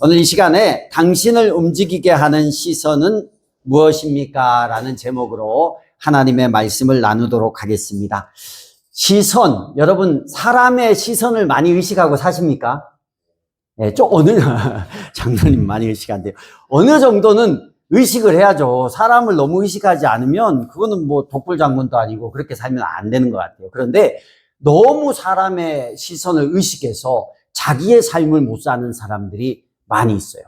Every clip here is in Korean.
오늘 이 시간에 당신을 움직이게 하는 시선은 무엇입니까? 라는 제목으로 하나님의 말씀을 나누도록 하겠습니다. 시선, 여러분 사람의 시선을 많이 의식하고 사십니까? 네, 장로님 많이 의식한대요. 어느 정도는 의식을 해야죠. 사람을 너무 의식하지 않으면 그거는 뭐 독불장군도 아니고 그렇게 살면 안 되는 것 같아요. 그런데 너무 사람의 시선을 의식해서 자기의 삶을 못 사는 사람들이 많이 있어요.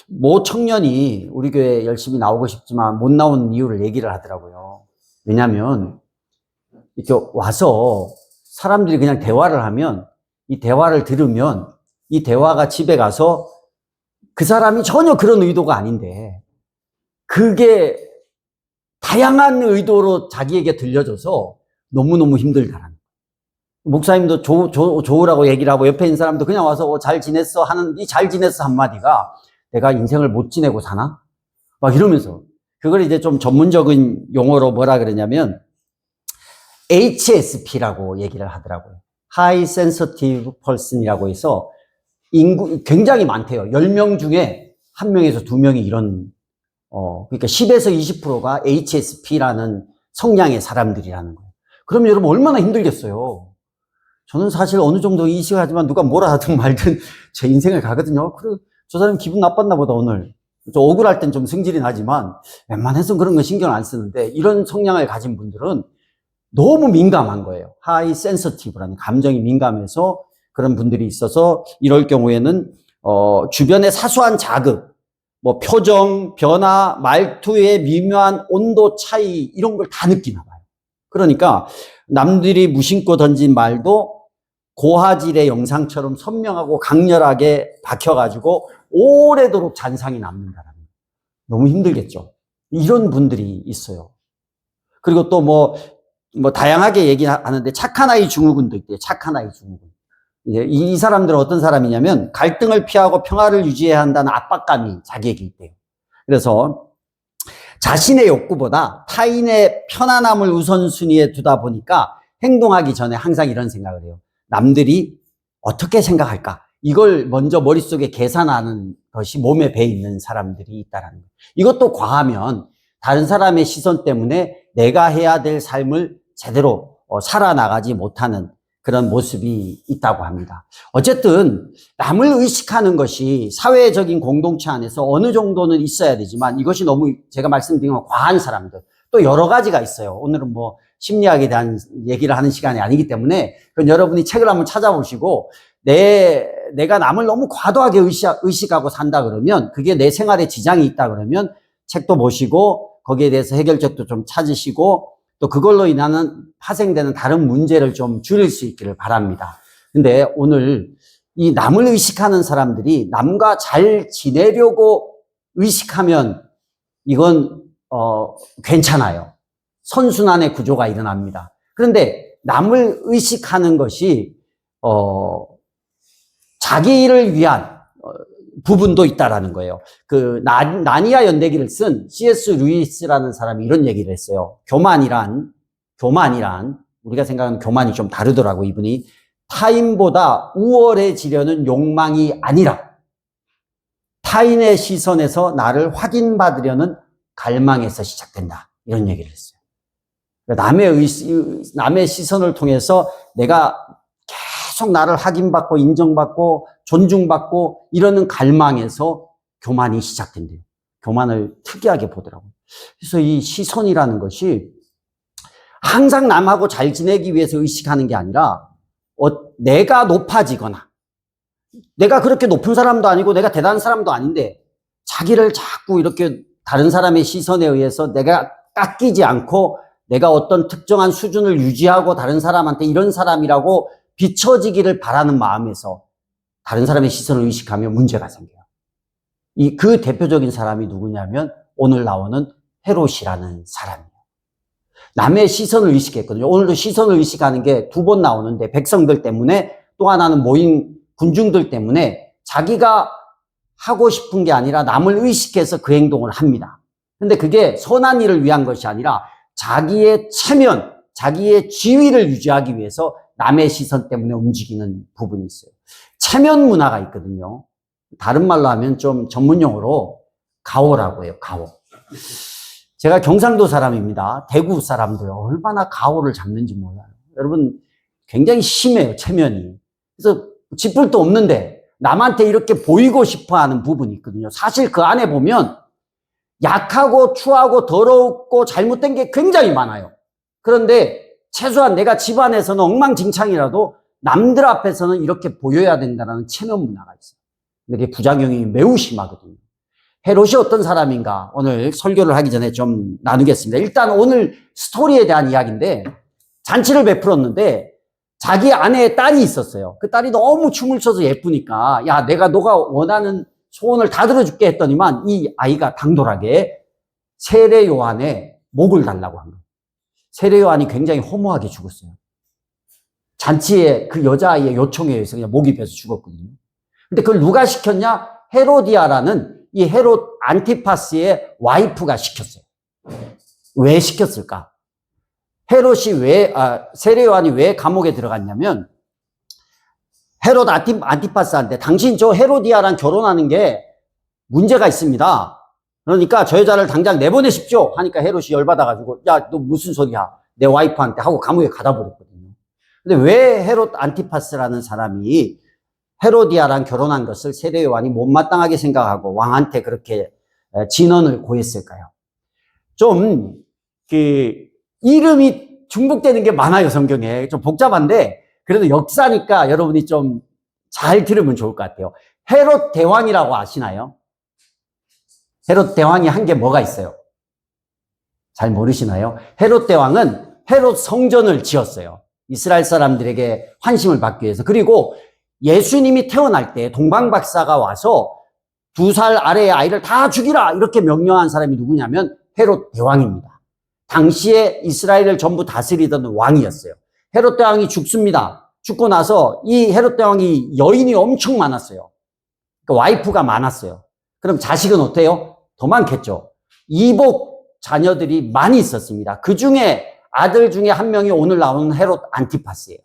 모 청년이 우리 교회에 열심히 나오고 싶지만 못 나오는 이유를 얘기를 하더라고요. 왜냐면, 이렇게 와서 사람들이 그냥 대화를 하면, 이 대화를 들으면, 이 대화가 집에 가서 그 사람이 전혀 그런 의도가 아닌데, 그게 다양한 의도로 자기에게 들려줘서 너무너무 힘들다라는 거예요. 목사님도 좋으라고 얘기를 하고 옆에 있는 사람도 그냥 와서 잘 지냈어 하는 이 잘 지냈어 한마디가 내가 인생을 못 지내고 사나? 막 이러면서 그걸 이제 좀 전문적인 용어로 뭐라 그러냐면 HSP라고 얘기를 하더라고요. High Sensitive Person이라고 해서 인구 굉장히 많대요. 10명 중에 1명에서 2명이 이런 그러니까 10에서 20%가 HSP라는 성향의 사람들이라는 거예요. 그럼 여러분 얼마나 힘들겠어요. 저는 사실 어느 정도 인식을 하지만 누가 뭐라 하든 말든 제 인생을 가거든요. 그래, 저 사람 기분 나빴나 보다 오늘. 좀 억울할 땐 좀 승질이 나지만 웬만해서는 그런 거 신경 안 쓰는데 이런 성향을 가진 분들은 너무 민감한 거예요. 하이 센서티브라는 감정이 민감해서 그런 분들이 있어서 이럴 경우에는 주변의 사소한 자극, 뭐 표정, 변화, 말투의 미묘한 온도 차이 이런 걸 다 느끼나 봐요. 그러니까 남들이 무심코 던진 말도 고화질의 영상처럼 선명하고 강렬하게 박혀가지고 오래도록 잔상이 남는다는 거예요. 너무 힘들겠죠. 이런 분들이 있어요. 그리고 또 뭐 다양하게 얘기하는데 착한 아이 증후군도 있대요. 착한 아이 증후군. 이 사람들은 어떤 사람이냐면 갈등을 피하고 평화를 유지해야 한다는 압박감이 자기에게 있대요. 그래서 자신의 욕구보다 타인의 편안함을 우선순위에 두다 보니까 행동하기 전에 항상 이런 생각을 해요. 남들이 어떻게 생각할까? 이걸 먼저 머릿속에 계산하는 것이 몸에 배 있는 사람들이 있다는 거예요. 이것도 과하면 다른 사람의 시선 때문에 내가 해야 될 삶을 제대로 살아나가지 못하는 그런 모습이 있다고 합니다. 어쨌든 남을 의식하는 것이 사회적인 공동체 안에서 어느 정도는 있어야 되지만 이것이 너무 제가 말씀드린 건 과한 사람들 또 여러 가지가 있어요. 오늘은 뭐 심리학에 대한 얘기를 하는 시간이 아니기 때문에 그건 여러분이 책을 한번 찾아보시고 내가 남을 너무 과도하게 의식하고 산다 그러면 그게 내 생활에 지장이 있다 그러면 책도 보시고 거기에 대해서 해결책도 좀 찾으시고 또 그걸로 인하는 파생되는 다른 문제를 좀 줄일 수 있기를 바랍니다. 근데 오늘 이 남을 의식하는 사람들이 남과 잘 지내려고 의식하면 이건 괜찮아요. 선순환의 구조가 일어납니다. 그런데 남을 의식하는 것이 자기를 위한 부분도 있다라는 거예요. 나니아 연대기를 쓴 C.S. 루이스라는 사람이 이런 얘기를 했어요. 교만이란 우리가 생각하는 교만이 좀 다르더라고 이분이. 타인보다 우월해지려는 욕망이 아니라 타인의 시선에서 나를 확인받으려는 갈망에서 시작된다. 이런 얘기를 했어요. 남의 시선을 통해서 내가 계속 나를 확인받고 인정받고 존중받고 이러는 갈망에서 교만이 시작된대요. 교만을 특이하게 보더라고요. 그래서 이 시선이라는 것이 항상 남하고 잘 지내기 위해서 의식하는 게 아니라 내가 높아지거나 내가 그렇게 높은 사람도 아니고 내가 대단한 사람도 아닌데 자기를 자꾸 이렇게 다른 사람의 시선에 의해서 내가 깎이지 않고 내가 어떤 특정한 수준을 유지하고 다른 사람한테 이런 사람이라고 비춰지기를 바라는 마음에서 다른 사람의 시선을 의식하면 문제가 생겨요. 그 대표적인 사람이 누구냐면 오늘 나오는 헤롯이라는 사람이에요. 남의 시선을 의식했거든요. 오늘도 시선을 의식하는 게 2번 나오는데 백성들 때문에 또 하나는 모인 군중들 때문에 자기가 하고 싶은 게 아니라 남을 의식해서 그 행동을 합니다. 근데 그게 선한 일을 위한 것이 아니라 자기의 체면, 자기의 지위를 유지하기 위해서 남의 시선 때문에 움직이는 부분이 있어요. 체면 문화가 있거든요. 다른 말로 하면 좀 전문용어로 가오라고 해요. 가오. 제가 경상도 사람입니다. 대구 사람도요. 얼마나 가오를 잡는지 몰라요. 여러분 굉장히 심해요. 체면이. 그래서 쥐뿔도 없는데 남한테 이렇게 보이고 싶어 하는 부분이 있거든요. 사실 그 안에 보면 약하고 추하고 더럽고 잘못된 게 굉장히 많아요. 그런데 최소한 내가 집안에서는 엉망진창이라도 남들 앞에서는 이렇게 보여야 된다는 체면 문화가 있어요. 근데 이게 부작용이 매우 심하거든요. 헤롯이 어떤 사람인가 오늘 설교를 하기 전에 좀 나누겠습니다. 일단 오늘 스토리에 대한 이야기인데 잔치를 베풀었는데 자기 아내의 딸이 있었어요. 그 딸이 너무 춤을 춰서 예쁘니까 야 내가 너가 원하는 소원을 다 들어줄게 했더니만 이 아이가 당돌하게 세례 요한의 목을 달라고 한 거예요. 세례 요한이 굉장히 허무하게 죽었어요. 잔치에 그 여자아이의 요청에 의해서 그냥 목이 베서 죽었거든요. 근데 그걸 누가 시켰냐? 헤로디아라는 이 헤롯 안티파스의 와이프가 시켰어요. 왜 시켰을까? 헤롯이 세례 요한이 왜 감옥에 들어갔냐면 헤롯 안티파스한테 당신 저 헤로디아랑 결혼하는 게 문제가 있습니다. 그러니까 저 여자를 당장 내보내십시오. 하니까 헤롯이 열받아가지고 야, 너 무슨 소리야? 내 와이프한테 하고 감옥에 가다 버렸거든요. 근데 왜 헤롯 안티파스라는 사람이 헤로디아랑 결혼한 것을 세례 요한이 못마땅하게 생각하고 왕한테 그렇게 진언을 고했을까요? 좀 이름이 중복되는 게 많아요. 성경에 좀 복잡한데 그래도 역사니까 여러분이 좀 잘 들으면 좋을 것 같아요. 헤롯 대왕이라고 아시나요? 헤롯 대왕이 한 게 뭐가 있어요? 잘 모르시나요? 헤롯 대왕은 헤롯 성전을 지었어요. 이스라엘 사람들에게 환심을 받기 위해서. 그리고 예수님이 태어날 때 동방박사가 와서 2살 아래의 아이를 다 죽이라 이렇게 명령한 사람이 누구냐면 헤롯 대왕입니다. 당시에 이스라엘을 전부 다스리던 왕이었어요. 헤롯 대왕이 죽습니다. 죽고 나서 이 헤롯 대왕이 여인이 엄청 많았어요. 그러니까 와이프가 많았어요. 그럼 자식은 어때요? 더 많겠죠. 이복 자녀들이 많이 있었습니다. 그 중에 아들 중에 한 명이 오늘 나오는 헤롯 안티파스예요.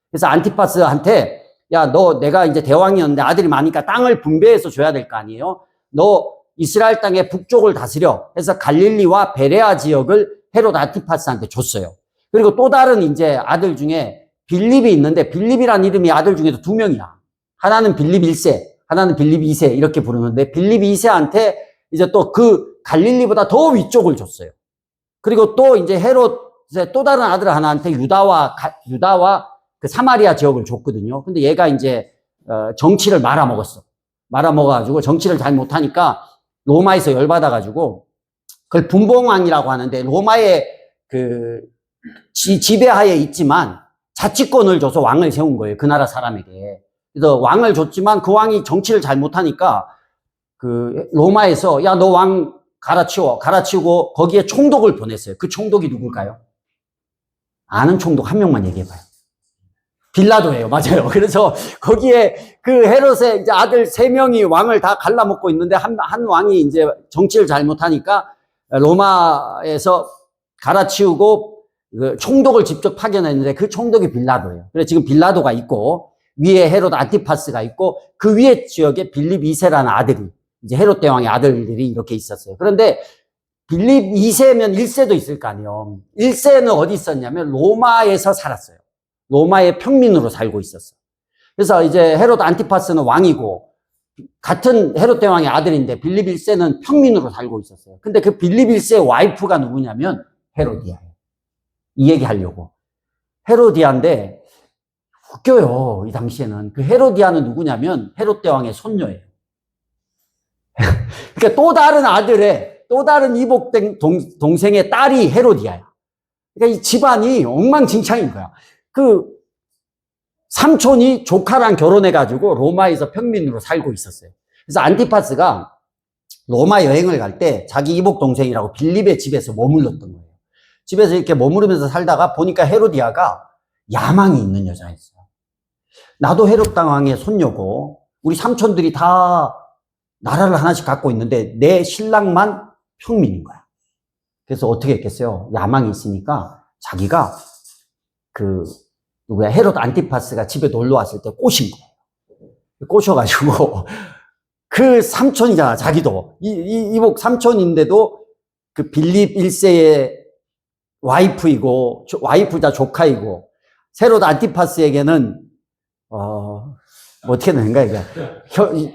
그래서 안티파스한테 야, 너 내가 이제 대왕이었는데 아들이 많으니까 땅을 분배해서 줘야 될 거 아니에요? 너 이스라엘 땅의 북쪽을 다스려. 해서 갈릴리와 베레아 지역을 헤롯 안티파스한테 줬어요. 그리고 또 다른 이제 아들 중에 빌립이 있는데 빌립이라는 이름이 아들 중에도 2명이야. 하나는 빌립 1세, 하나는 빌립 2세 이렇게 부르는데 빌립 2세한테 이제 또 그 갈릴리보다 더 위쪽을 줬어요. 그리고 또 이제 헤롯의 또 다른 아들 하나한테 유다와 그 사마리아 지역을 줬거든요. 근데 얘가 이제 정치를 말아먹었어. 말아먹어가지고 정치를 잘 못하니까 로마에서 열받아가지고 그걸 분봉왕이라고 하는데 로마의 그 지배하에 있지만 자치권을 줘서 왕을 세운 거예요. 그 나라 사람에게. 그래서 왕을 줬지만 그 왕이 정치를 잘 못하니까 그 로마에서 야, 너 왕 갈아치우고 거기에 총독을 보냈어요. 그 총독이 누굴까요? 아는 총독 한 명만 얘기해봐요. 빌라도예요. 맞아요. 그래서 거기에 그 헤롯의 이제 아들 3명이 왕을 다 갈라먹고 있는데 한 왕이 이제 정치를 잘 못하니까 로마에서 갈아치우고 그 총독을 직접 파견했는데 그 총독이 빌라도예요. 그래서 지금 빌라도가 있고 위에 헤롯 안티파스가 있고 그 위에 지역에 빌립 2세라는 아들이 이제 헤롯 대왕의 아들들이 이렇게 있었어요. 그런데 빌립 2세면 1세도 있을 거 아니에요. 1세는 어디 있었냐면 로마에서 살았어요. 로마의 평민으로 살고 있었어요. 그래서 이제 헤롯 안티파스는 왕이고 같은 헤롯 대왕의 아들인데 빌립 1세는 평민으로 살고 있었어요. 근데 그 빌립 1세의 와이프가 누구냐면 헤로디아예요. 이 얘기 하려고. 헤로디아인데 웃겨요. 이 당시에는. 그 헤로디아는 누구냐면 헤롯 대왕의 손녀예요. 그러니까 또 다른 아들의 또 다른 이복 동생의 딸이 헤로디아야. 그러니까 이 집안이 엉망진창인 거야. 그 삼촌이 조카랑 결혼해가지고 로마에서 평민으로 살고 있었어요. 그래서 안티파스가 로마 여행을 갈 때 자기 이복 동생이라고 빌립의 집에서 머물렀던 거예요. 집에서 이렇게 머무르면서 살다가 보니까 헤로디아가 야망이 있는 여자였어요. 나도 헤롯 왕의 손녀고 우리 삼촌들이 다 나라를 하나씩 갖고 있는데 내 신랑만 평민인 거야. 그래서 어떻게 했겠어요? 야망이 있으니까 자기가 헤롯 안티파스가 집에 놀러 왔을 때 꼬신 거예요. 꼬셔가지고 그 삼촌이잖아, 자기도. 이복 삼촌인데도 그 빌립 1세의 와이프이고, 와이프자 조카이고, 헤롯 안티파스에게는, 뭐 어떻게 되는 거야, 이게.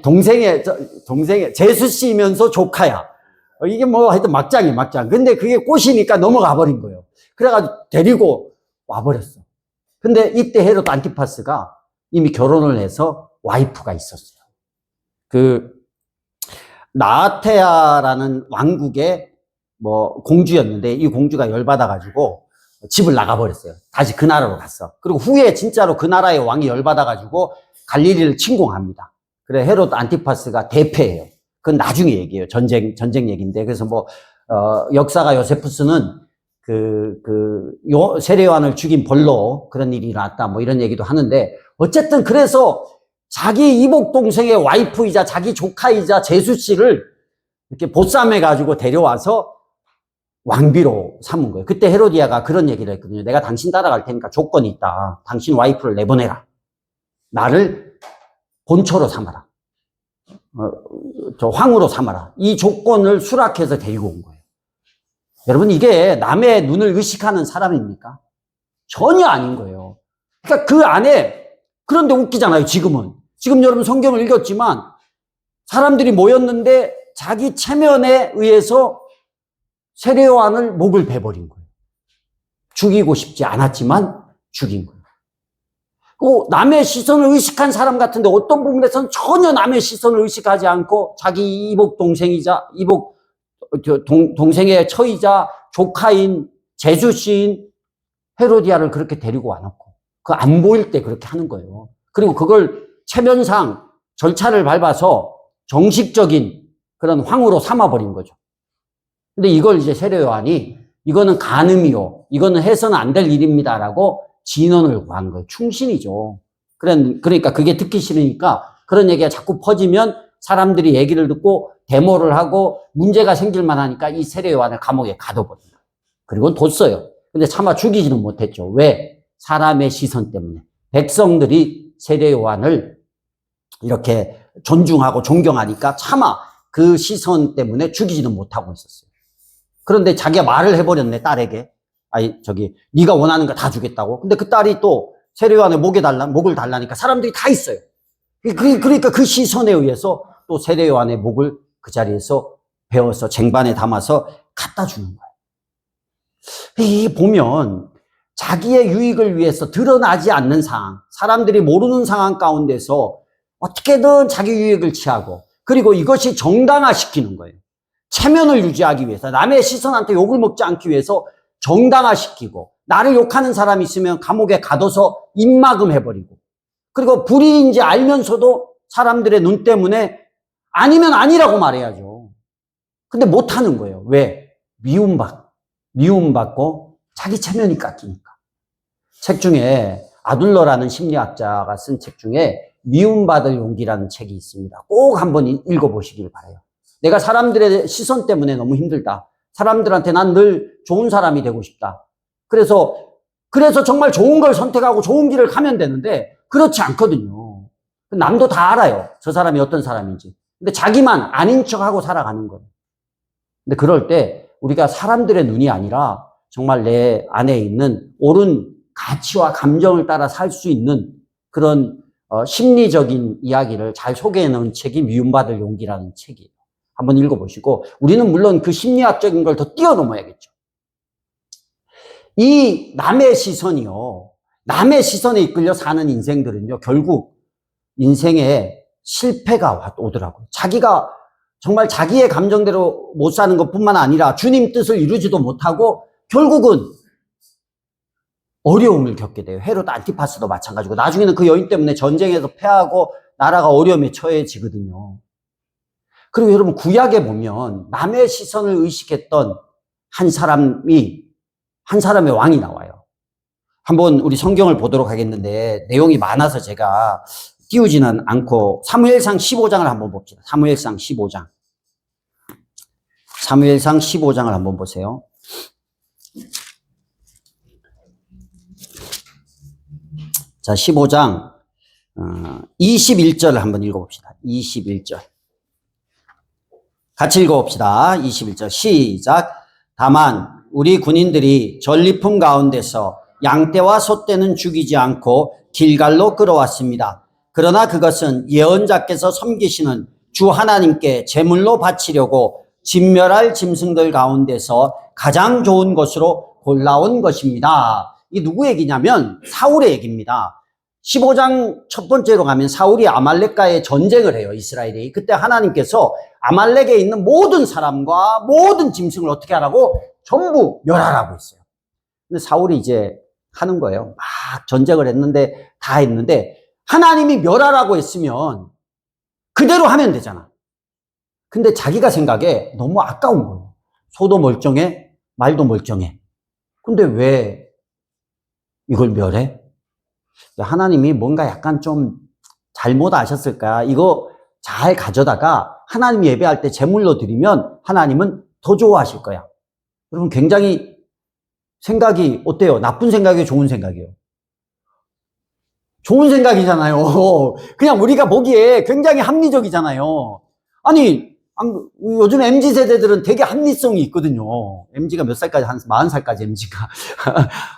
동생의, 제수씨이면서 조카야. 이게 뭐 하여튼 막장이야, 막장. 근데 그게 꽃이니까 넘어가 버린 거예요. 그래가지고 데리고 와버렸어. 근데 이때 헤롯 안티파스가 이미 결혼을 해서 와이프가 있었어요. 그, 나아테아라는 왕국의 뭐 공주였는데 이 공주가 열받아가지고 집을 나가버렸어요. 다시 그 나라로 갔어. 그리고 후에 진짜로 그 나라의 왕이 열받아가지고 갈릴리를 침공합니다. 그래 헤롯 안티파스가 대패해요. 그건 나중에 얘기해요. 전쟁 얘기인데. 그래서 뭐, 역사가 요세푸스는 세례요한을 죽인 벌로 그런 일이 일어났다. 뭐 이런 얘기도 하는데, 어쨌든 그래서 자기 이복 동생의 와이프이자 자기 조카이자 제수씨를 이렇게 보쌈해가지고 데려와서 왕비로 삼은 거예요. 그때 헤로디아가 그런 얘기를 했거든요. 내가 당신 따라갈 테니까 조건이 있다. 당신 와이프를 내보내라. 나를 본처로 삼아라. 저 황후로 삼아라. 이 조건을 수락해서 데리고 온 거예요. 여러분, 이게 남의 눈을 의식하는 사람입니까? 전혀 아닌 거예요. 그러니까 그 안에, 그런데 웃기잖아요, 지금은. 지금 여러분 성경을 읽었지만 사람들이 모였는데 자기 체면에 의해서 세례요한을 목을 베버린 거예요. 죽이고 싶지 않았지만 죽인 거예요. 남의 시선을 의식한 사람 같은데 어떤 부분에서는 전혀 남의 시선을 의식하지 않고 자기 이복 동생이자 동생의 처이자 조카인 제수씨인 헤로디아를 그렇게 데리고 와놓고 그 안 보일 때 그렇게 하는 거예요. 그리고 그걸 체면상 절차를 밟아서 정식적인 그런 황후로 삼아버린 거죠. 근데 이걸 이제 세례요한이 이거는 간음이요, 이거는 해서는 안 될 일입니다라고 진언을 구한 거예요. 충신이죠. 그러니까 그게 듣기 싫으니까 그런 얘기가 자꾸 퍼지면 사람들이 얘기를 듣고 데모를 하고 문제가 생길 만하니까 이 세례요한을 감옥에 가둬버린다. 그리고 뒀어요. 근데 차마 죽이지는 못했죠. 왜? 사람의 시선 때문에. 백성들이 세례요한을 이렇게 존중하고 존경하니까 차마 그 시선 때문에 죽이지는 못하고 있었어요. 그런데 자기가 말을 해버렸네, 딸에게. 네가 원하는 거 다 주겠다고. 근데 그 딸이 또 세례요한의 목을 달라니까 사람들이 다 있어요. 그러니까 그 시선에 의해서 또 세례요한의 목을 그 자리에서 베어서 쟁반에 담아서 갖다 주는 거예요. 이 보면 자기의 유익을 위해서 드러나지 않는 상황, 사람들이 모르는 상황 가운데서 어떻게든 자기 유익을 취하고, 그리고 이것이 정당화시키는 거예요. 체면을 유지하기 위해서, 남의 시선한테 욕을 먹지 않기 위해서 정당화시키고, 나를 욕하는 사람이 있으면 감옥에 가둬서 입막음 해버리고, 그리고 불의인지 알면서도 사람들의 눈 때문에 아니면 아니라고 말해야죠. 근데 못하는 거예요. 왜? 미움받고 자기 체면이 깎이니까. 책 중에 아둘러라는 심리학자가 쓴 책 중에 미움받을 용기라는 책이 있습니다. 꼭 한번 읽어보시길 바라요. 내가 사람들의 시선 때문에 너무 힘들다. 사람들한테 난 늘 좋은 사람이 되고 싶다. 그래서 정말 좋은 걸 선택하고 좋은 길을 가면 되는데 그렇지 않거든요. 남도 다 알아요. 저 사람이 어떤 사람인지. 근데 자기만 아닌 척하고 살아가는 거예요. 근데 그럴 때 우리가 사람들의 눈이 아니라 정말 내 안에 있는 옳은 가치와 감정을 따라 살 수 있는 그런 심리적인 이야기를 잘 소개해 놓은 책이 미움받을 용기라는 책이에요. 한번 읽어보시고, 우리는 물론 그 심리학적인 걸 더 뛰어넘어야겠죠. 이 남의 시선이요, 남의 시선에 이끌려 사는 인생들은요, 결국 인생에 실패가 오더라고요. 자기가 정말 자기의 감정대로 못 사는 것뿐만 아니라 주님 뜻을 이루지도 못하고 결국은 어려움을 겪게 돼요. 헤롯 안티파스도 마찬가지고 나중에는 그 여인 때문에 전쟁에서 패하고 나라가 어려움에 처해지거든요. 그리고 여러분 구약에 보면 남의 시선을 의식했던 한 사람의 왕이 나와요. 한번 우리 성경을 보도록 하겠는데 내용이 많아서 제가 띄우지는 않고 사무엘상 15장을 한번 봅시다. 사무엘상 15장. 사무엘상 15장을 한번 보세요. 자, 15장 21절을 한번 읽어봅시다. 21절. 같이 읽어봅시다. 21절 시작. 다만 우리 군인들이 전리품 가운데서 양떼와 소떼는 죽이지 않고 길갈로 끌어왔습니다. 그러나 그것은 예언자께서 섬기시는 주 하나님께 제물로 바치려고 진멸할 짐승들 가운데서 가장 좋은 것으로 골라온 것입니다. 이게 누구 얘기냐면 사울의 얘기입니다. 15장 첫 번째로 가면 사울이 아말렉과의 전쟁을 해요, 이스라엘이. 그때 하나님께서 아말렉에 있는 모든 사람과 모든 짐승을 어떻게 하라고? 전부 멸하라고 했어요. 근데 사울이 이제 하는 거예요. 막 전쟁을 했는데, 다 했는데, 하나님이 멸하라고 했으면 그대로 하면 되잖아. 근데 자기가 생각에 너무 아까운 거예요. 소도 멀쩡해, 말도 멀쩡해. 근데 왜 이걸 멸해? 하나님이 뭔가 약간 좀 잘못 아셨을까? 이거 잘 가져다가 하나님 예배할 때 제물로 드리면 하나님은 더 좋아하실 거야. 여러분 굉장히 생각이 어때요? 나쁜 생각이에요? 좋은 생각이에요? 좋은 생각이잖아요. 그냥 우리가 보기에 굉장히 합리적이잖아요. 아니, 요즘 MZ세대들은 되게 합리성이 있거든요. MZ가 몇 살까지, 한 40살까지 MZ가.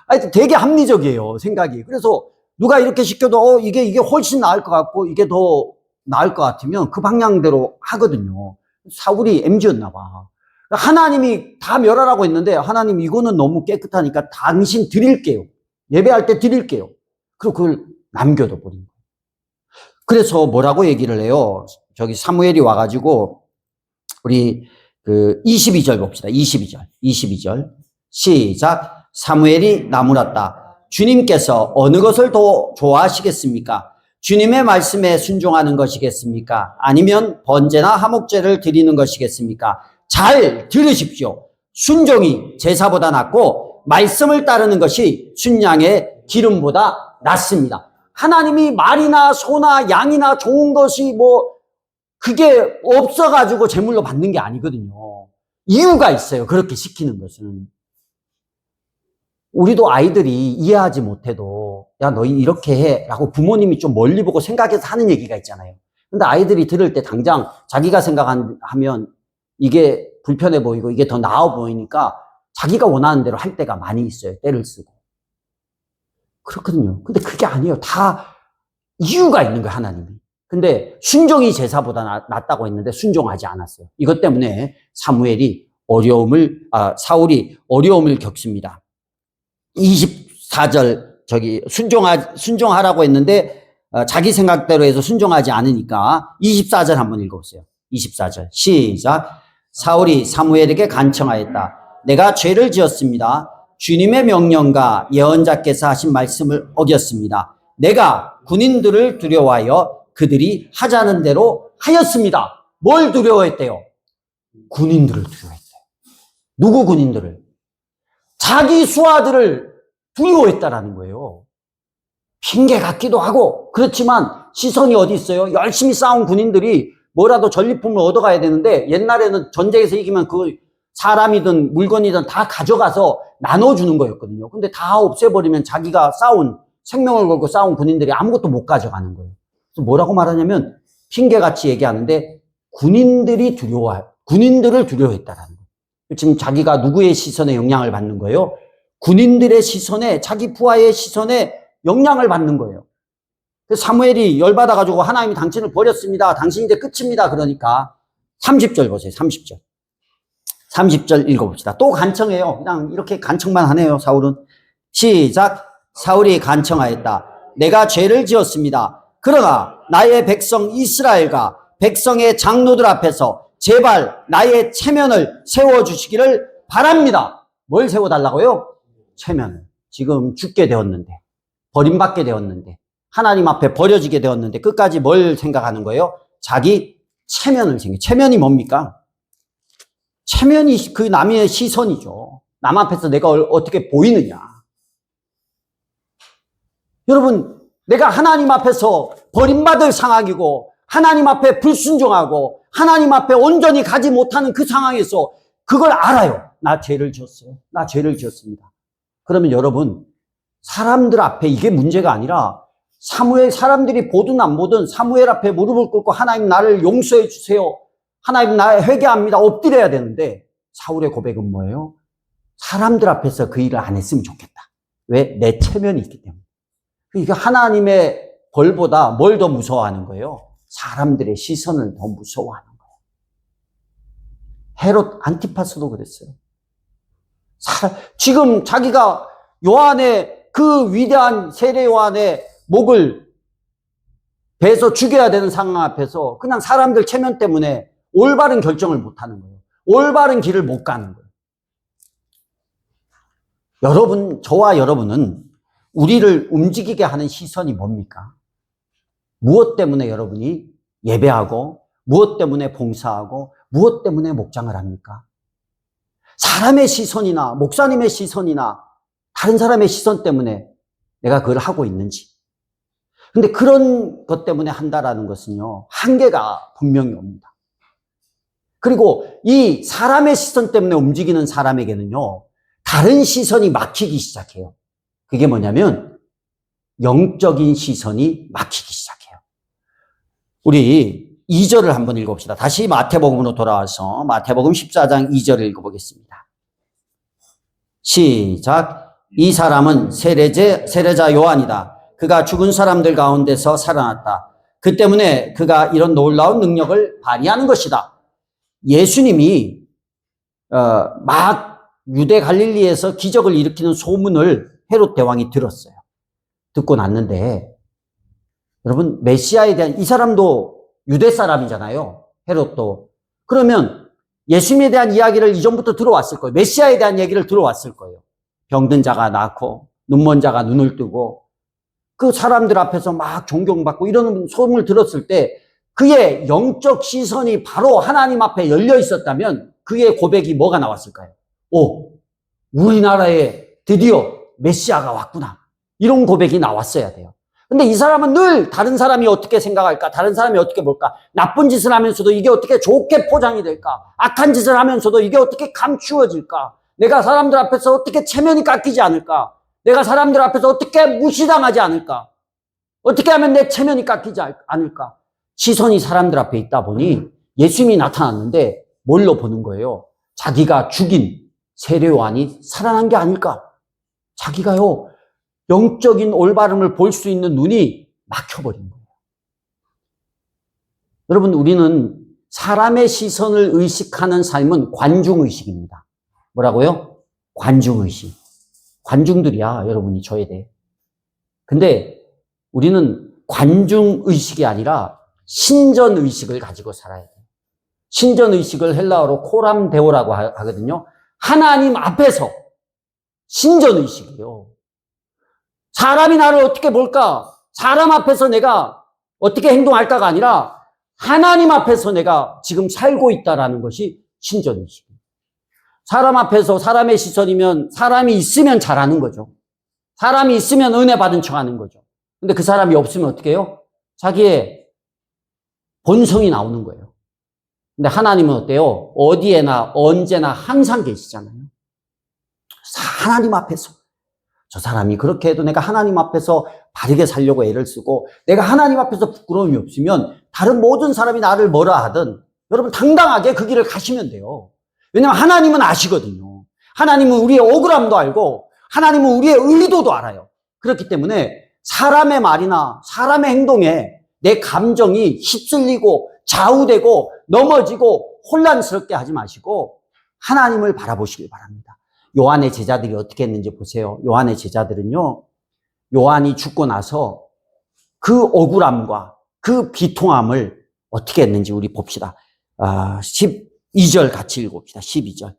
하여튼 되게 합리적이에요, 생각이. 그래서 누가 이렇게 시켜도, 이게 훨씬 나을 것 같고, 이게 더 나을 것 같으면 그 방향대로 하거든요. 사울이 MZ였나 봐. 하나님이 다 멸하라고 했는데, 하나님 이거는 너무 깨끗하니까 당신 드릴게요. 예배할 때 드릴게요. 그리고 그걸 남겨둬 버린 거예요. 그래서 뭐라고 얘기를 해요? 저기 사무엘이 와가지고, 우리 22절 봅시다. 22절 시작. 사무엘이 나무랐다. 주님께서 어느 것을 더 좋아하시겠습니까? 주님의 말씀에 순종하는 것이겠습니까? 아니면 번제나 화목제를 드리는 것이겠습니까? 잘 들으십시오. 순종이 제사보다 낫고 말씀을 따르는 것이 순양의 기름보다 낫습니다. 하나님이 말이나 소나 양이나 좋은 것이 그게 없어가지고 제물로 받는 게 아니거든요. 이유가 있어요. 그렇게 시키는 것은. 우리도 아이들이 이해하지 못해도 야, 너 이렇게 해 라고 부모님이 좀 멀리 보고 생각해서 하는 얘기가 있잖아요. 근데 아이들이 들을 때 당장 자기가 생각하면 이게 불편해 보이고 이게 더 나아 보이니까 자기가 원하는 대로 할 때가 많이 있어요. 때를 쓰고. 그렇거든요. 근데 그게 아니에요. 다 이유가 있는 거예요, 하나님이. 근데 순종이 제사보다 낫다고 했는데 순종하지 않았어요. 이것 때문에 사울이 어려움을 겪습니다. 24절 순종하라고 했는데 자기 생각대로 해서 순종하지 않으니까 24절 한번 읽어보세요. 24절 시작. 사울이 사무엘에게 간청하였다. 내가 죄를 지었습니다. 주님의 명령과 예언자께서 하신 말씀을 어겼습니다. 내가 군인들을 두려워하여 그들이 하자는 대로 하였습니다. 뭘 두려워했대요? 군인들을 두려워했대요. 누구 군인들을? 자기 수하들을 두려워했다라는 거예요. 핑계 같기도 하고 그렇지만 시선이 어디 있어요? 열심히 싸운 군인들이 뭐라도 전리품을 얻어가야 되는데 옛날에는 전쟁에서 이기면 그 사람이든 물건이든 다 가져가서 나눠주는 거였거든요. 근데 다 없애버리면 자기가 생명을 걸고 싸운 군인들이 아무것도 못 가져가는 거예요. 그래서 뭐라고 말하냐면 핑계같이 얘기하는데 군인들을 두려워했다라는 거예요. 지금 자기가 누구의 시선에 영향을 받는 거예요? 군인들의 시선에, 자기 부하의 시선에 영향을 받는 거예요. 그래서 사무엘이 열받아가지고 하나님이 당신을 버렸습니다. 당신이 이제 끝입니다. 그러니까 30절 보세요. 30절 읽어봅시다. 또 간청해요. 그냥 이렇게 간청만 하네요. 사울은. 시작. 사울이 간청하였다. 내가 죄를 지었습니다. 그러나 나의 백성 이스라엘과 백성의 장로들 앞에서 제발 나의 체면을 세워주시기를 바랍니다. 뭘 세워달라고요? 체면을. 지금 죽게 되었는데, 버림받게 되었는데, 하나님 앞에 버려지게 되었는데 끝까지 뭘 생각하는 거예요? 자기 체면을 생각해요. 체면이 뭡니까? 체면이 그 남의 시선이죠. 남 앞에서 내가 어떻게 보이느냐. 여러분, 내가 하나님 앞에서 버림받을 상황이고 하나님 앞에 불순종하고 하나님 앞에 온전히 가지 못하는 그 상황에서 그걸 알아요. 나 죄를 지었어요. 나 죄를 지었습니다. 그러면 여러분, 사람들 앞에 이게 문제가 아니라 사람들이 보든 안 보든 사무엘 앞에 무릎을 꿇고 하나님 나를 용서해 주세요. 하나님 나 회개합니다. 엎드려야 되는데 사울의 고백은 뭐예요? 사람들 앞에서 그 일을 안 했으면 좋겠다. 왜? 내 체면이 있기 때문에. 그러니까 하나님의 벌보다 뭘 더 무서워하는 거예요? 사람들의 시선을 더 무서워하는 거예요. 헤롯 안티파스도 그랬어요. 지금 자기가 요한의 그 위대한 세례 요한의 목을 베서 죽여야 되는 상황 앞에서 그냥 사람들 체면 때문에 올바른 결정을 못 하는 거예요. 올바른 길을 못 가는 거예요. 여러분, 저와 여러분은 우리를 움직이게 하는 시선이 뭡니까? 무엇 때문에 여러분이 예배하고, 무엇 때문에 봉사하고, 무엇 때문에 목장을 합니까? 사람의 시선이나 목사님의 시선이나 다른 사람의 시선 때문에 내가 그걸 하고 있는지. 근데 그런 것 때문에 한다라는 것은요, 한계가 분명히 옵니다. 그리고 이 사람의 시선 때문에 움직이는 사람에게는요, 다른 시선이 막히기 시작해요. 그게 뭐냐면 영적인 시선이 막히기 시작해요. 우리 2절을 한번 읽어봅시다. 다시 마태복음으로 돌아와서 마태복음 14장 2절을 읽어보겠습니다. 시작. 이 사람은 세례자 요한이다. 그가 죽은 사람들 가운데서 살아났다. 그 때문에 그가 이런 놀라운 능력을 발휘하는 것이다. 예수님이 막 유대 갈릴리에서 기적을 일으키는 소문을 헤롯 대왕이 들었어요. 듣고 났는데 여러분, 메시아에 대한, 이 사람도 유대 사람이잖아요. 헤롯도. 그러면 예수님에 대한 이야기를 이전부터 들어왔을 거예요. 메시아에 대한 얘기를 들어왔을 거예요. 병든 자가 낫고 눈먼 자가 눈을 뜨고 그 사람들 앞에서 막 존경받고 이런 소문을 들었을 때 그의 영적 시선이 바로 하나님 앞에 열려 있었다면 그의 고백이 뭐가 나왔을까요? 오, 우리나라에 드디어 메시아가 왔구나. 이런 고백이 나왔어야 돼요. 근데 이 사람은 늘 다른 사람이 어떻게 생각할까? 다른 사람이 어떻게 볼까? 나쁜 짓을 하면서도 이게 어떻게 좋게 포장이 될까? 악한 짓을 하면서도 이게 어떻게 감추어질까? 내가 사람들 앞에서 어떻게 체면이 깎이지 않을까? 내가 사람들 앞에서 어떻게 무시당하지 않을까? 어떻게 하면 내 체면이 깎이지 않을까? 시선이 사람들 앞에 있다 보니 예수님이 나타났는데 뭘로 보는 거예요? 자기가 죽인 세례 요한이 살아난 게 아닐까? 자기가요, 영적인 올바름을 볼 수 있는 눈이 막혀버린 거예요. 여러분, 우리는 사람의 시선을 의식하는 삶은 관중의식입니다. 뭐라고요? 관중의식. 관중들이야, 여러분이 저에 대해. 근데 우리는 관중의식이 아니라 신전의식을 가지고 살아야 돼요. 신전의식을 헬라어로 코람데오라고 하거든요. 하나님 앞에서 신전의식이에요. 사람이 나를 어떻게 볼까? 사람 앞에서 내가 어떻게 행동할까가 아니라 하나님 앞에서 내가 지금 살고 있다라는 것이 신전의식이에요. 사람 앞에서 사람의 시선이면 사람이 있으면 잘하는 거죠. 사람이 있으면 은혜 받은 척 하는 거죠. 근데 그 사람이 없으면 어떻게 해요? 자기의 본성이 나오는 거예요. 근데 하나님은 어때요? 어디에나 언제나 항상 계시잖아요. 하나님 앞에서. 저 사람이 그렇게 해도 내가 하나님 앞에서 바르게 살려고 애를 쓰고 내가 하나님 앞에서 부끄러움이 없으면 다른 모든 사람이 나를 뭐라 하든 여러분 당당하게 그 길을 가시면 돼요. 왜냐하면 하나님은 아시거든요. 하나님은 우리의 억울함도 알고 하나님은 우리의 의도도 알아요. 그렇기 때문에 사람의 말이나 사람의 행동에 내 감정이 휩쓸리고 좌우되고 넘어지고 혼란스럽게 하지 마시고 하나님을 바라보시길 바랍니다. 요한의 제자들이 어떻게 했는지 보세요. 요한의 제자들은요, 요한이 죽고 나서 그 억울함과 그 비통함을 어떻게 했는지 우리 봅시다. 12절 같이 읽어봅시다. 12절.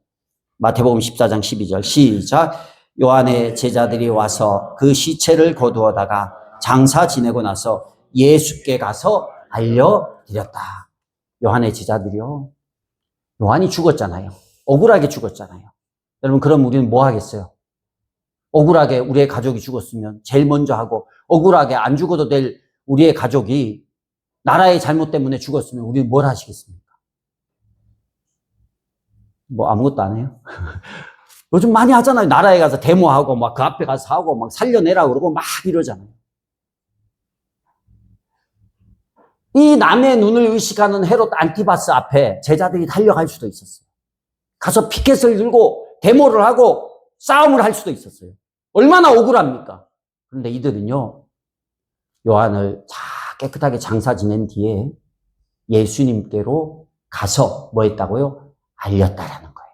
마태복음 14장 12절. 시작. 요한의 제자들이 와서 그 시체를 거두어다가 장사 지내고 나서 예수께 가서 알려드렸다. 요한의 제자들이요. 요한이 죽었잖아요. 억울하게 죽었잖아요. 여러분, 그럼 우리는 뭐 하겠어요? 억울하게 우리의 가족이 죽었으면 제일 먼저 하고, 억울하게 안 죽어도 될 우리의 가족이 나라의 잘못 때문에 죽었으면 우리는 뭘 하시겠습니까? 뭐 아무것도 안 해요? 요즘 많이 하잖아요. 나라에 가서 데모하고 막 그 앞에 가서 하고 막 살려내라 그러고 막 이러잖아요. 이 남의 눈을 의식하는 헤롯 안티바스 앞에 제자들이 달려갈 수도 있었어요. 가서 피켓을 들고 데모를 하고 싸움을 할 수도 있었어요. 얼마나 억울합니까? 그런데 이들은요, 요한을 깨끗하게 장사 지낸 뒤에 예수님께로 가서 뭐 했다고요? 알렸다라는 거예요.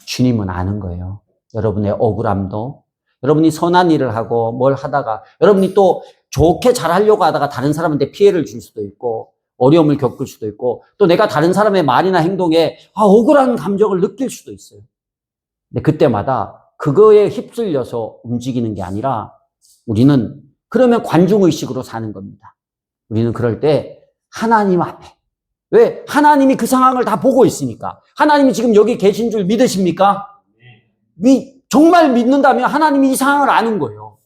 주님은 아는 거예요. 여러분의 억울함도, 여러분이 선한 일을 하고 뭘 하다가, 여러분이 또 좋게 잘하려고 하다가 다른 사람한테 피해를 줄 수도 있고, 어려움을 겪을 수도 있고, 또 내가 다른 사람의 말이나 행동에 억울한 감정을 느낄 수도 있어요. 근데 그때마다 그거에 휩쓸려서 움직이는 게 아니라 우리는 그러면 관중의식으로 사는 겁니다. 우리는 그럴 때 하나님 앞에, 왜? 하나님이 그 상황을 다 보고 있으니까. 하나님이 지금 여기 계신 줄 믿으십니까? 정말 믿는다면 하나님이 이 상황을 아는 거예요.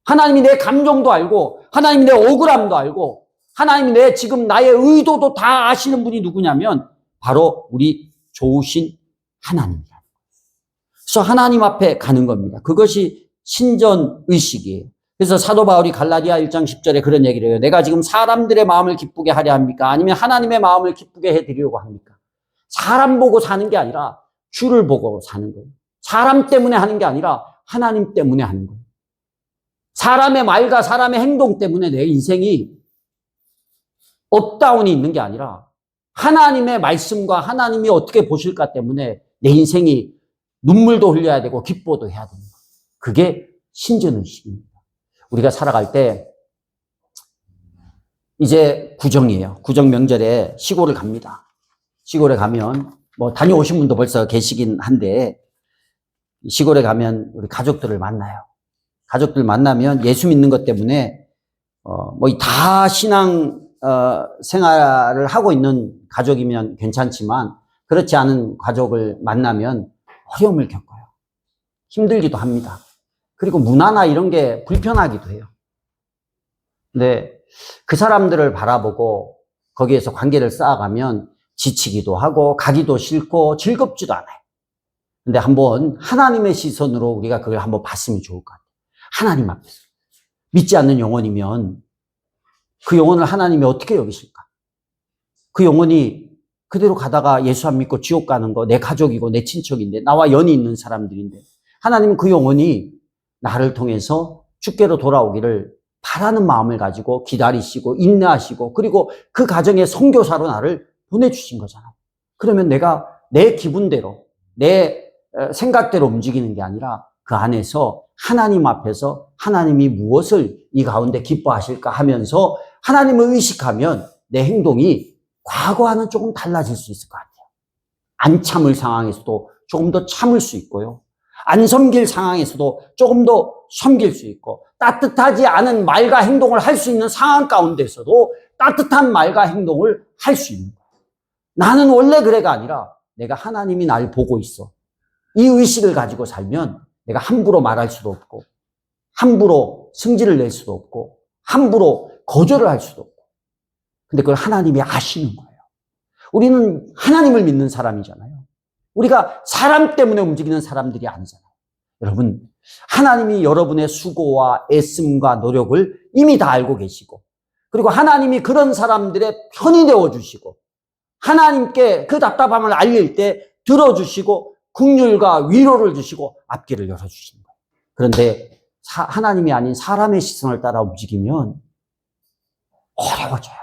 하나님이 내 감정도 알고, 하나님이 내 억울함도 알고, 하나님이 지금 나의 의도도 다 아시는 분이 누구냐면 바로 우리 좋으신 하나님이라는 거예요. 그래서 하나님 앞에 가는 겁니다. 그것이 신전의식이에요. 그래서 사도 바울이 갈라디아 1장 10절에 그런 얘기를 해요. 내가 지금 사람들의 마음을 기쁘게 하려 합니까? 아니면 하나님의 마음을 기쁘게 해드리려고 합니까? 사람 보고 사는 게 아니라 주를 보고 사는 거예요. 사람 때문에 하는 게 아니라 하나님 때문에 하는 거예요. 사람의 말과 사람의 행동 때문에 내 인생이 업다운이 있는 게 아니라 하나님의 말씀과 하나님이 어떻게 보실까 때문에 내 인생이 눈물도 흘려야 되고 기뻐도 해야 됩니다. 그게 신전의식입니다. 우리가 살아갈 때 이제 구정이에요. 구정 명절에 시골을 갑니다. 시골에 가면 뭐 다녀오신 분도 벌써 계시긴 한데 시골에 가면 우리 가족들을 만나요. 가족들 만나면 예수 믿는 것 때문에 뭐 다 신앙 생활을 하고 있는 가족이면 괜찮지만 그렇지 않은 가족을 만나면 어려움을 겪어요. 힘들기도 합니다. 그리고 문화나 이런 게 불편하기도 해요. 근데 그 사람들을 바라보고 거기에서 관계를 쌓아가면 지치기도 하고 가기도 싫고 즐겁지도 않아요. 근데 한번 하나님의 시선으로 우리가 그걸 한번 봤으면 좋을 것 같아요. 하나님 앞에서. 믿지 않는 영혼이면 그 영혼을 하나님이 어떻게 여기실까? 그 영혼이 그대로 가다가 예수 안 믿고 지옥 가는 거 내 가족이고 내 친척인데 나와 연이 있는 사람들인데 하나님은 그 영혼이 나를 통해서 주께로 돌아오기를 바라는 마음을 가지고 기다리시고 인내하시고 그리고 그 가정의 선교사로 나를 보내주신 거잖아요. 그러면 내가 내 기분대로 내 생각대로 움직이는 게 아니라 그 안에서 하나님 앞에서 하나님이 무엇을 이 가운데 기뻐하실까 하면서 하나님을 의식하면 내 행동이 과거와는 조금 달라질 수 있을 것 같아요. 안 참을 상황에서도 조금 더 참을 수 있고요. 안 섬길 상황에서도 조금 더 섬길 수 있고 따뜻하지 않은 말과 행동을 할 수 있는 상황 가운데서도 따뜻한 말과 행동을 할 수 있는 거예요. 나는 원래 그래가 아니라 내가 하나님이 날 보고 있어. 이 의식을 가지고 살면 내가 함부로 말할 수도 없고 함부로 승질을 낼 수도 없고 함부로 거절을 할 수도 없고 근데 그걸 하나님이 아시는 거예요. 우리는 하나님을 믿는 사람이잖아요. 우리가 사람 때문에 움직이는 사람들이 아니잖아요. 여러분, 하나님이 여러분의 수고와 애씀과 노력을 이미 다 알고 계시고 그리고 하나님이 그런 사람들의 편이 되어주시고 하나님께 그 답답함을 알릴 때 들어주시고 긍휼과 위로를 주시고 앞길을 열어주시는 거예요. 그런데 하나님이 아닌 사람의 시선을 따라 움직이면 어려워져요.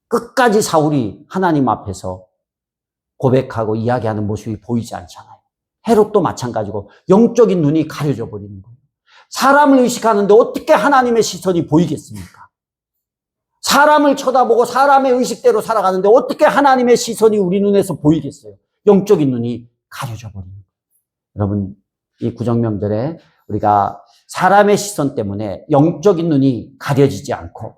끝까지 사울이 하나님 앞에서 고백하고 이야기하는 모습이 보이지 않잖아요. 헤롯도 마찬가지고 영적인 눈이 가려져 버리는 거예요. 사람을 의식하는데 어떻게 하나님의 시선이 보이겠습니까? 사람을 쳐다보고 사람의 의식대로 살아가는데 어떻게 하나님의 시선이 우리 눈에서 보이겠어요? 영적인 눈이 가려져 버리는 거예요. 여러분, 이 구정명절에 우리가 사람의 시선 때문에 영적인 눈이 가려지지 않고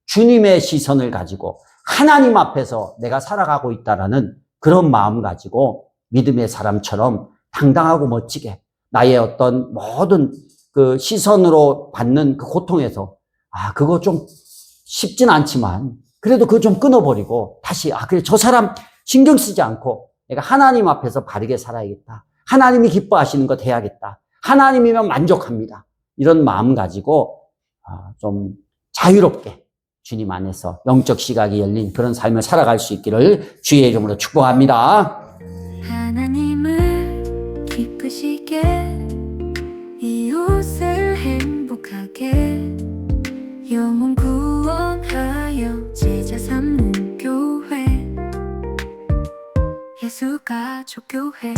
주님의 시선을 가지고 하나님 앞에서 내가 살아가고 있다라는 그런 마음 가지고 믿음의 사람처럼 당당하고 멋지게 나의 어떤 모든 그 시선으로 받는 그 고통에서 그거 좀 쉽진 않지만 그래도 그거 좀 끊어버리고 다시 그래 저 사람 신경 쓰지 않고 내가 하나님 앞에서 바르게 살아야겠다. 하나님이 기뻐하시는 것 해야겠다. 하나님이면 만족합니다. 이런 마음 가지고 좀 자유롭게 주님 안에서 영적 시각이 열린 그런 삶을 살아갈 수 있기를 주의 이름으로 축복합니다. 하나님을 기쁘시게 이웃을 행복하게 영혼 구원하여 제자 삼는 교회 예수 가족 교회